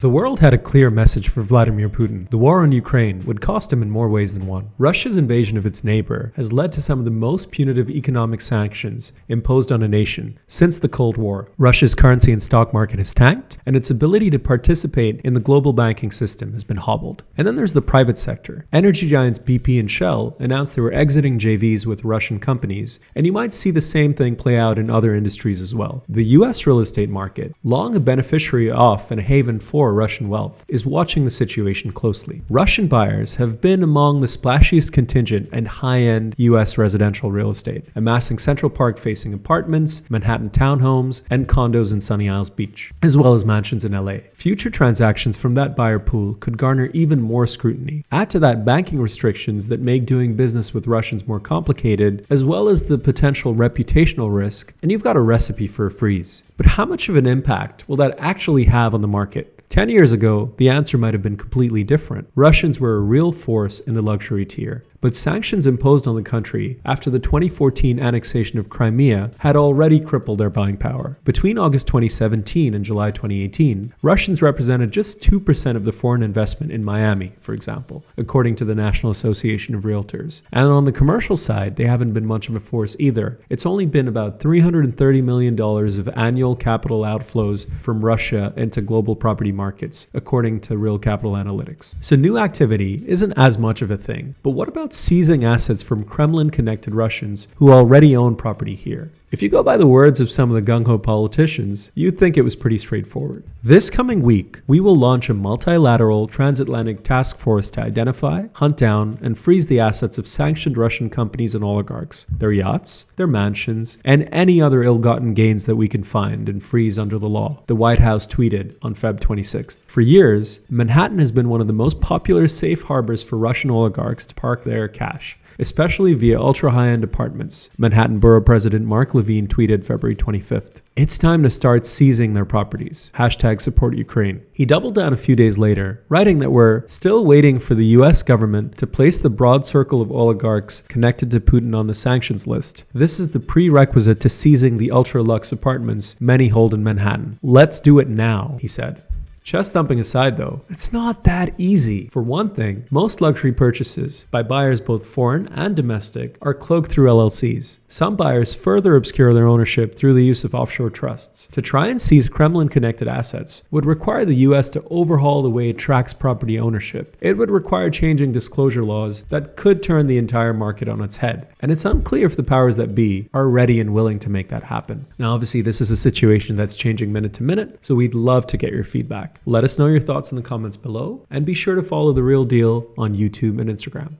The world had a clear message for Vladimir Putin. The war on Ukraine would cost him in more ways than one. Russia's invasion of its neighbor has led to some of the most punitive economic sanctions imposed on a nation since the Cold War. Russia's currency and stock market has tanked, and its ability to participate in the global banking system has been hobbled. And then there's the private sector. Energy giants BP and Shell announced they were exiting JVs with Russian companies, and you might see the same thing play out in other industries as well. The US real estate market, long a beneficiary of and a haven for Russian wealth, is watching the situation closely. Russian buyers have been among the splashiest contingent in high-end US residential real estate, amassing Central Park-facing apartments, Manhattan townhomes, and condos in Sunny Isles Beach, as well as mansions in LA. Future transactions from that buyer pool could garner even more scrutiny. Add to that banking restrictions that make doing business with Russians more complicated, as well as the potential reputational risk, and you've got a recipe for a freeze. But how much of an impact will that actually have on the market? 10 years ago, the answer might have been completely different. Russians were a real force in the luxury tier. But sanctions imposed on the country after the 2014 annexation of Crimea had already crippled their buying power. Between August 2017 and July 2018, Russians represented just 2% of the foreign investment in Miami, for example, according to the National Association of Realtors. And on the commercial side, they haven't been much of a force either. It's only been about $330 million of annual capital outflows from Russia into global property markets, according to Real Capital Analytics. So new activity isn't as much of a thing. But what about seizing assets from Kremlin-connected Russians who already own property here? If you go by the words of some of the gung-ho politicians, you'd think it was pretty straightforward. This coming week, we will launch a multilateral transatlantic task force to identify, hunt down, and freeze the assets of sanctioned Russian companies and oligarchs, their yachts, their mansions, and any other ill-gotten gains that we can find and freeze under the law, the White House tweeted on Feb 26th. For years, Manhattan has been one of the most popular safe harbors for Russian oligarchs to park their cash, especially via ultra-high-end apartments, Manhattan Borough President Mark Levine tweeted February 25th. It's time to start seizing their properties. #support Ukraine. He doubled down a few days later, writing that we're still waiting for the US government to place the broad circle of oligarchs connected to Putin on the sanctions list. This is the prerequisite to seizing the ultra-luxe apartments many hold in Manhattan. Let's do it now, he said. Chest thumping aside though, it's not that easy. For one thing, most luxury purchases by buyers both foreign and domestic are cloaked through LLCs. Some buyers further obscure their ownership through the use of offshore trusts. To try and seize Kremlin-connected assets would require the US to overhaul the way it tracks property ownership. It would require changing disclosure laws that could turn the entire market on its head. And it's unclear if the powers that be are ready and willing to make that happen. Now obviously this is a situation that's changing minute to minute, so we'd love to get your feedback. Let us know your thoughts in the comments below, and be sure to follow The Real Deal on YouTube and Instagram.